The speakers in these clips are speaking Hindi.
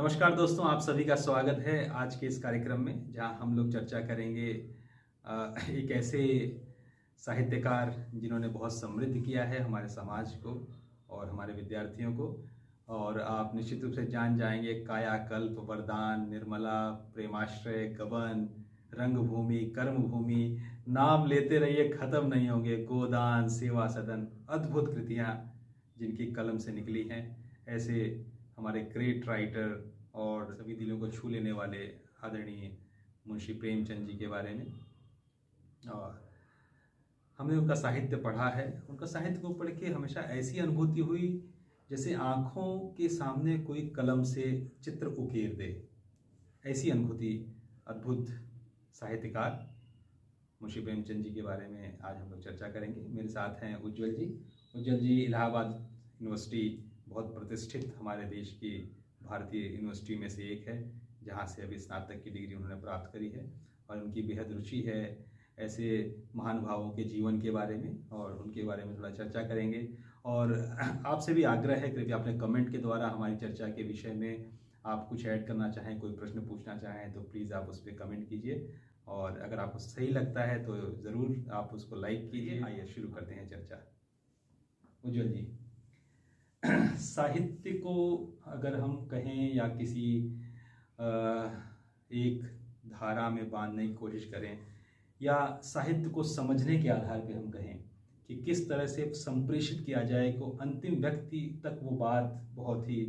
नमस्कार दोस्तों, आप सभी का स्वागत है आज के इस कार्यक्रम में, जहां हम लोग चर्चा करेंगे एक ऐसे साहित्यकार जिन्होंने बहुत समृद्ध किया है हमारे समाज को और हमारे विद्यार्थियों को। और आप निश्चित रूप से जान जाएंगे कायाकल्प, वरदान, निर्मला, प्रेमाश्रय, गबन, रंगभूमि, कर्मभूमि, नाम लेते रहिए खत्म नहीं होंगे, गोदान, सेवा सदन, अद्भुत कृतियाँ जिनकी कलम से निकली हैं। ऐसे हमारे ग्रेट राइटर और सभी दिलों को छू लेने वाले आदरणीय मुंशी प्रेमचंद जी के बारे में। और हमने उनका साहित्य पढ़ा है। उनका साहित्य को पढ़ के हमेशा ऐसी अनुभूति हुई जैसे आँखों के सामने कोई कलम से चित्र उकेर दे, ऐसी अनुभूति। अद्भुत साहित्यकार मुंशी प्रेमचंद जी के बारे में आज हम लोग चर्चा करेंगे। मेरे साथ हैं उज्जवल जी। उज्जवल जी इलाहाबाद यूनिवर्सिटी, बहुत प्रतिष्ठित हमारे देश की भारतीय यूनिवर्सिटी में से एक है, जहाँ से अभी स्नातक की डिग्री उन्होंने प्राप्त करी है। और उनकी बेहद रुचि है ऐसे महानुभावों के जीवन के बारे में, और उनके बारे में थोड़ा चर्चा करेंगे। और आपसे भी आग्रह है, कृपया अपने कमेंट के द्वारा हमारी चर्चा के विषय में आप कुछ ऐड करना चाहें, कोई प्रश्न पूछना चाहें तो प्लीज़ आप उस पर कमेंट कीजिए। और अगर आपको सही लगता है तो ज़रूर आप उसको लाइक कीजिए। आइए शुरू करते हैं चर्चा। उज्जवल जी, साहित्य को अगर हम कहें या किसी एक धारा में बांधने की कोशिश करें, या साहित्य को समझने के आधार पर हम कहें कि किस तरह से संप्रेषित किया जाए को अंतिम व्यक्ति तक वो बात बहुत ही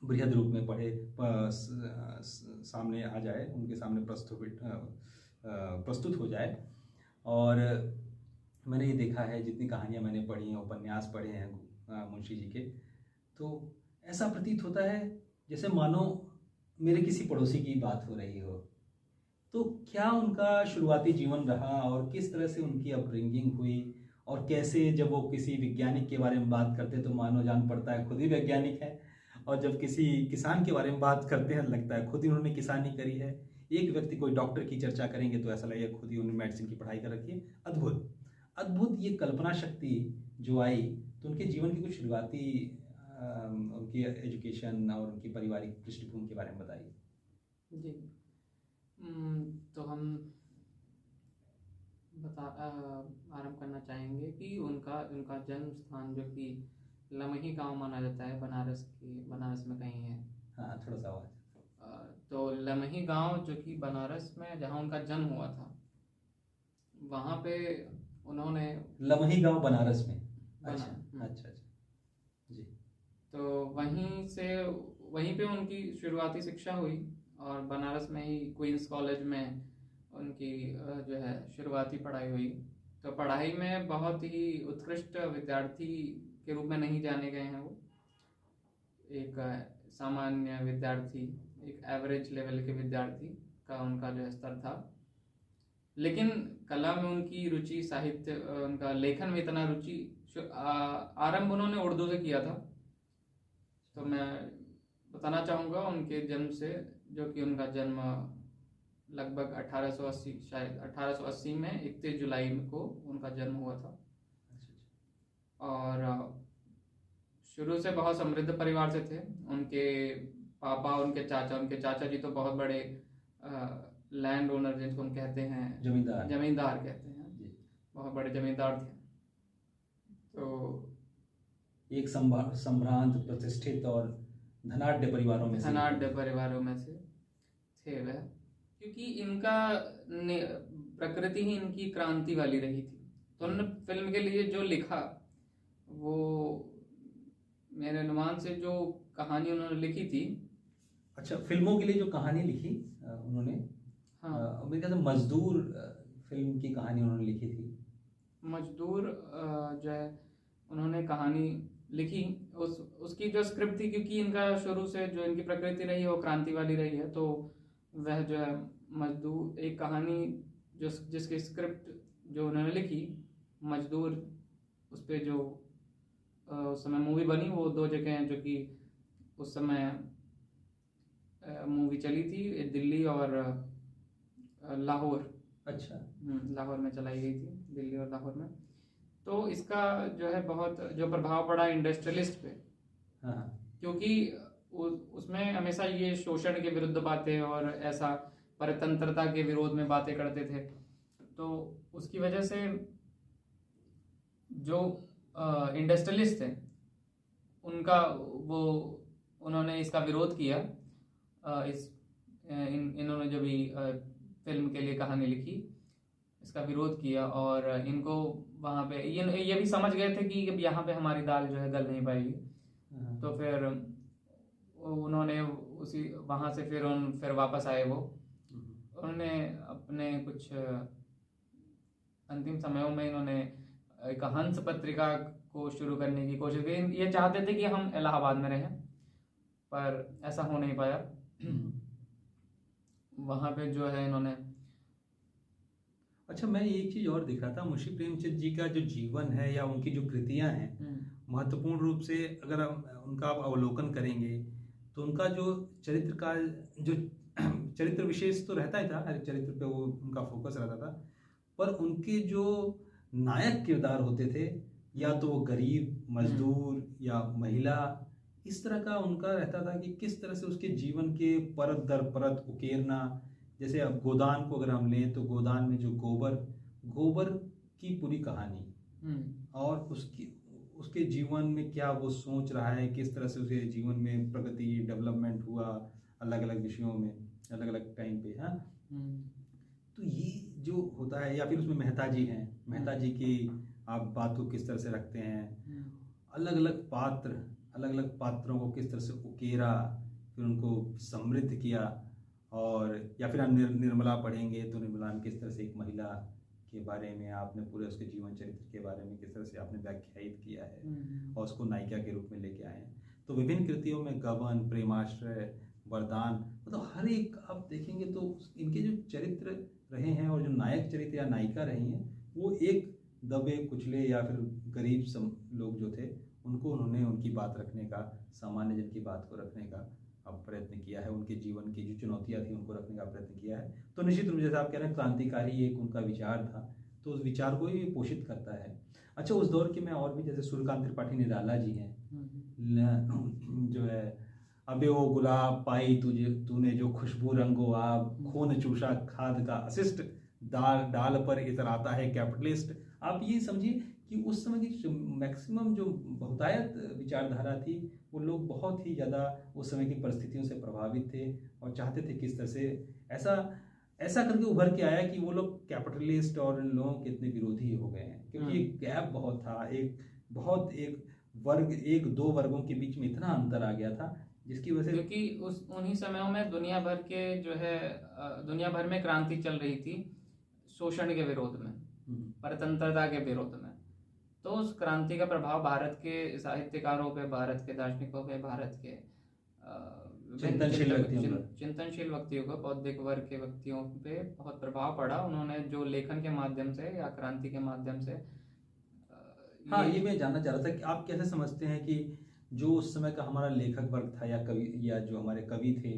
बृहद रूप में सामने आ जाए, उनके सामने प्रस्तुत हो जाए। और मैंने ये देखा है, जितनी कहानियाँ मैंने पढ़ी हैं, उपन्यास पढ़े हैं मुंशी जी के, तो ऐसा प्रतीत होता है जैसे मानो मेरे किसी पड़ोसी की बात हो रही हो। तो क्या उनका शुरुआती जीवन रहा और किस तरह से उनकी अपब्रिंगिंग हुई, और कैसे जब वो किसी वैज्ञानिक के बारे में बात करते तो मानो जान पड़ता है खुद ही वैज्ञानिक है, और जब किसी किसान के बारे में बात करते हैं लगता है खुद ही उन्होंने किसानी करी है। एक व्यक्ति कोई डॉक्टर की चर्चा करेंगे तो ऐसा लगेगा खुद ही उन्होंने मेडिसिन की पढ़ाई कर रखी है। अद्भुत अद्भुत ये कल्पना शक्ति जो आई, तो उनके जीवन की कुछ शुरुआती उनकी एजुकेशन और उनकी पारिवारिक पृष्ठभूमि के बारे में बताइए। जी। तो हम आरंभ करना चाहेंगे कि उनका जन्म स्थान जो कि लमही गांव माना जाता है, बनारस में कहीं है। हाँ, थोड़ा सा आवाज। तो लमही गांव जो कि बनारस में, जहां उनका जन्म हुआ था, वहां पे उन्होंने लमही गांव बनारस में। अच्छा अच्छा जी। तो वहीं पे उनकी शुरुआती शिक्षा हुई, और बनारस में ही क्वींस कॉलेज में उनकी जो है शुरुआती पढ़ाई हुई। तो पढ़ाई में बहुत ही उत्कृष्ट विद्यार्थी के रूप में नहीं जाने गए हैं। वो एक सामान्य विद्यार्थी, एक एवरेज लेवल के विद्यार्थी का उनका जो स्तर था। लेकिन कला में उनकी रुचि, साहित्य, उनका लेखन में इतना रुचि, आरंभ उन्होंने उर्दू से किया था। तो मैं बताना चाहूँगा उनके जन्म से, जो कि उनका जन्म लगभग 1880, शायद 1880 में 31 जुलाई को उनका जन्म हुआ था। और शुरू से बहुत समृद्ध परिवार से थे। उनके पापा, उनके चाचा जी तो बहुत बड़े लैंड ओनर, जिनको हम कहते हैं जमींदार कहते हैं, बहुत बड़े जमींदार थे। तो एक संभ्रांत, प्रतिष्ठित और धनाढ्य परिवारों में से थे वह, क्योंकि इनका प्रकृति ही इनकी क्रांति वाली रही थी। तो उन्होंने फिल्म के लिए जो लिखा, वो मेरे अनुमान से जो कहानी उन्होंने लिखी थी। अच्छा, फिल्मों के लिए जो कहानी लिखी उन्होंने, हाँ, मेरे ख्याल से मजदूर फिल्म की कहानी उन्होंने लिखी थी। मजदूर जो है उन्होंने कहानी लिखी, उसकी जो स्क्रिप्ट थी, क्योंकि इनका शुरू से जो इनकी प्रकृति रही है वो क्रांति वाली रही है। तो वह जो है मजदूर, एक कहानी जिसकी स्क्रिप्ट जो उन्होंने लिखी, मजदूर, उस पर जो उस समय मूवी बनी, वो 2 जगह हैं जो कि उस समय मूवी चली थी, दिल्ली और लाहौर। अच्छा। लाहौर में चलाई गई थी, दिल्ली और लाहौर में। तो इसका जो है बहुत जो प्रभाव पड़ा इंडस्ट्रियलिस्ट पे। हाँ। क्योंकि उसमें हमेशा ये शोषण के विरुद्ध बातें और ऐसा परतंत्रता के विरोध में बातें करते थे। तो उसकी वजह से जो इंडस्ट्रियलिस्ट थे उनका उन्होंने इसका विरोध किया। इन्होंने जो भी फिल्म के लिए कहानी लिखी इसका विरोध किया, और इनको वहाँ पे ये भी समझ गए थे कि यहाँ पे हमारी दाल जो है गल नहीं पाएगी। तो फिर उन्होंने वहाँ से फिर वापस आए। उन्होंने अपने कुछ अंतिम समयों में इन्होंने एक हंस पत्रिका को शुरू करने की कोशिश की। ये चाहते थे कि हम इलाहाबाद में रहें, पर ऐसा हो नहीं पाया। वहाँ पे जो है इन्होंने अच्छा, मैं एक चीज और दिख रहा था, मुंशी प्रेमचंद जी का जो जीवन है या उनकी जो कृतियां हैं, महत्वपूर्ण रूप से अगर हम उनका आप अवलोकन करेंगे तो उनका जो चरित्र का जो चरित्र विशेष तो रहता ही था, हर चरित्र पे वो उनका फोकस रहता था, पर उनके जो नायक किरदार होते थे, या तो वो गरीब, मजदूर या महिला, इस तरह का उनका रहता था कि किस तरह से उसके जीवन के परत दर परत उकेरना। जैसे अब गोदान को अगर हम लें तो गोदान में जो गोबर की पूरी कहानी और उसके जीवन में क्या वो सोच रहा है, किस तरह से उसके जीवन में प्रगति डेवलपमेंट हुआ अलग अलग विषयों में अलग अलग टाइम पे। हाँ, तो ये जो होता है, या फिर उसमें मेहता जी हैं, मेहता जी की आप बात को किस तरह से रखते हैं, अलग अलग पात्रों को किस तरह से उकेरा, फिर उनको समृद्ध किया। और या फिर हम निर्मला पढ़ेंगे तो निर्मला में किस तरह से एक महिला के बारे में आपने पूरे उसके जीवन चरित्र के बारे में किस तरह से आपने व्याख्यायित किया है और उसको नायिका के रूप में लेके आए हैं। तो विभिन्न कृतियों में गबन, प्रेमाश्रय, वरदान, मतलब हर एक आप देखेंगे तो इनके जो चरित्र रहे हैं और जो नायक चरित्र या नायिका रही हैं, वो एक दबे कुचले या फिर गरीब लोग जो थे उनको उन्होंने उनकी बात रखने का, सामान्य जन की बात को रखने का प्रयत्न किया है, उनके जीवन की जो चुनौतियां थी उनको रखने का प्रयत्न किया है। तो निश्चित रूप से जैसे आप कह रहे हैं क्रांतिकारी एक उनका विचार था, तो उस विचार को ही पोषित करता है। अच्छा, उस दौर के में और भी जैसे सूर्यकांत त्रिपाठी निराला जी हैं, जो है अबे वो गुलाब पाई तूने जो खुशबू रंगो आब, खून चूसा खाद का असिस्ट, डाल पर इतराता है कैपिटलिस्ट। आप ये समझिए कि उस समय की मैक्सिमम जो बहुतायत विचारधारा थी, वो लोग बहुत ही ज़्यादा उस समय की परिस्थितियों से प्रभावित थे और चाहते थे किस तरह से ऐसा करके उभर के आया कि वो लोग कैपिटलिस्ट और इन लोगों के इतने विरोधी हो गए हैं, क्योंकि एक गैप बहुत था, एक दो वर्गों के बीच में इतना अंतर आ गया था, जिसकी वजह से, क्योंकि उन्हीं समयों में दुनिया भर में क्रांति चल रही थी शोषण के विरोध में, परतंत्रता के विरोध में। तो उस क्रांति का प्रभाव भारत के साहित्यकारों पे, भारत के दार्शनिकों पे, भारत के चिंतनशील व्यक्तियों को, बौद्धिक वर्ग के व्यक्तियों पे बहुत प्रभाव पड़ा। उन्होंने जो लेखन के माध्यम से या क्रांति के माध्यम से हाँ, ये मैं जानना चाह रहा था कि आप कैसे समझते हैं कि जो उस समय का हमारा लेखक वर्ग था या कवि, या जो हमारे कवि थे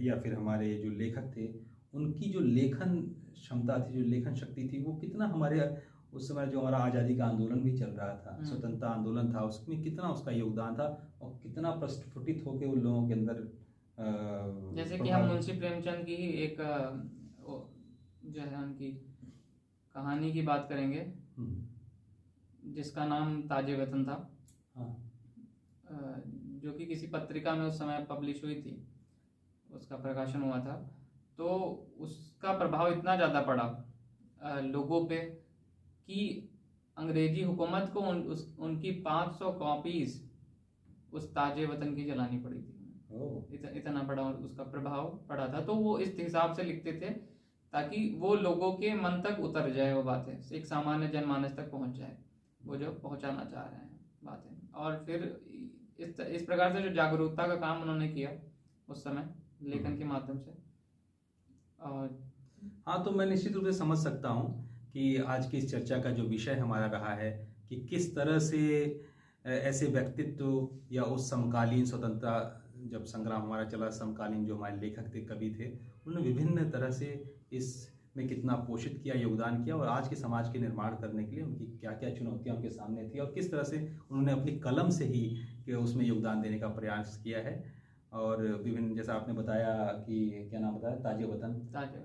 या फिर हमारे जो लेखक थे, उनकी जो लेखन क्षमता थी, जो लेखन शक्ति थी, वो कितना हमारे उस समय जो हमारा आज़ादी का आंदोलन भी चल रहा था, स्वतंत्रता आंदोलन था, उसमें कितना उसका योगदान था और कितना प्रस्फुटित होकर उन लोगों के अंदर जैसे कि हम मुंशी प्रेमचंद की ही एक जो है उनकी कहानी की बात करेंगे जिसका नाम ताजे वतन था। जो कि किसी पत्रिका में उस समय पब्लिश हुई थी, उसका प्रकाशन हुआ था। तो उसका प्रभाव इतना ज़्यादा पड़ा लोगों पे कि अंग्रेजी हुकूमत को उनकी 500 कॉपीज उस ताजे वतन की जलानी पड़ी थी। इतना बड़ा उसका प्रभाव पड़ा था। तो वो इस हिसाब से लिखते थे ताकि वो लोगों के मन तक उतर जाए, वो बातें एक सामान्य जनमानस तक पहुंच जाए, वो जो पहुंचाना चाह रहे हैं बातें। और फिर इस प्रकार से जो जागरूकता का काम उन्होंने किया उस समय लेखन के माध्यम से। और हाँ, तो मैं निश्चित रूप से समझ सकता हूँ कि आज की इस चर्चा का जो विषय हमारा रहा है कि किस तरह से ऐसे व्यक्तित्व या उस समकालीन स्वतंत्रता जब संग्राम हमारा चला, समकालीन जो हमारे लेखक थे, कवि थे, उन्होंने विभिन्न तरह से इस में कितना पोषित किया, योगदान किया, और आज के समाज के निर्माण करने के लिए उनकी क्या क्या चुनौतियाँ उनके सामने थी और किस तरह से उन्होंने अपनी कलम से ही कि उसमें योगदान देने का प्रयास किया है। और विभिन्न, जैसा आपने बताया कि क्या नाम बताया,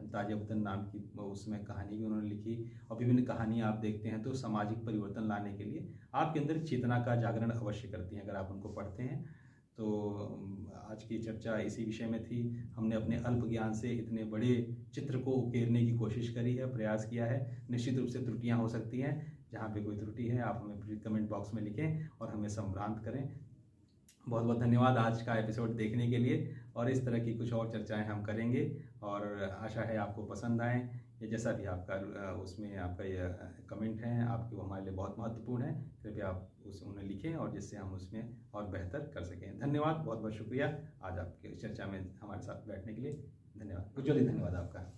ताजे वतन नाम की उसमें कहानी भी उन्होंने लिखी, और विभिन्न कहानियाँ आप देखते हैं तो सामाजिक परिवर्तन लाने के लिए आपके अंदर चेतना का जागरण अवश्य करती हैं अगर आप उनको पढ़ते हैं। तो आज की चर्चा इसी विषय में थी। हमने अपने अल्प ज्ञान से इतने बड़े चित्र को उकेरने की कोशिश करी है, प्रयास किया है। निश्चित रूप से त्रुटियां हो सकती हैं, जहां पे कोई त्रुटि है आप हमें प्लीज कमेंट बॉक्स में लिखें और हमें संभ्रांत करें। बहुत बहुत धन्यवाद आज का एपिसोड देखने के लिए, और इस तरह की कुछ और चर्चाएं हम करेंगे और आशा है आपको पसंद आएँ। या जैसा भी आपका उसमें आपका ये कमेंट है आपके, वो हमारे लिए बहुत महत्वपूर्ण है। कृपया आप उन्हें लिखें और जिससे हम उसमें और बेहतर कर सकें। धन्यवाद, बहुत बहुत शुक्रिया आज आपके चर्चा में हमारे साथ बैठने के लिए। धन्यवाद, उज्ज्वली, धन्यवाद आपका।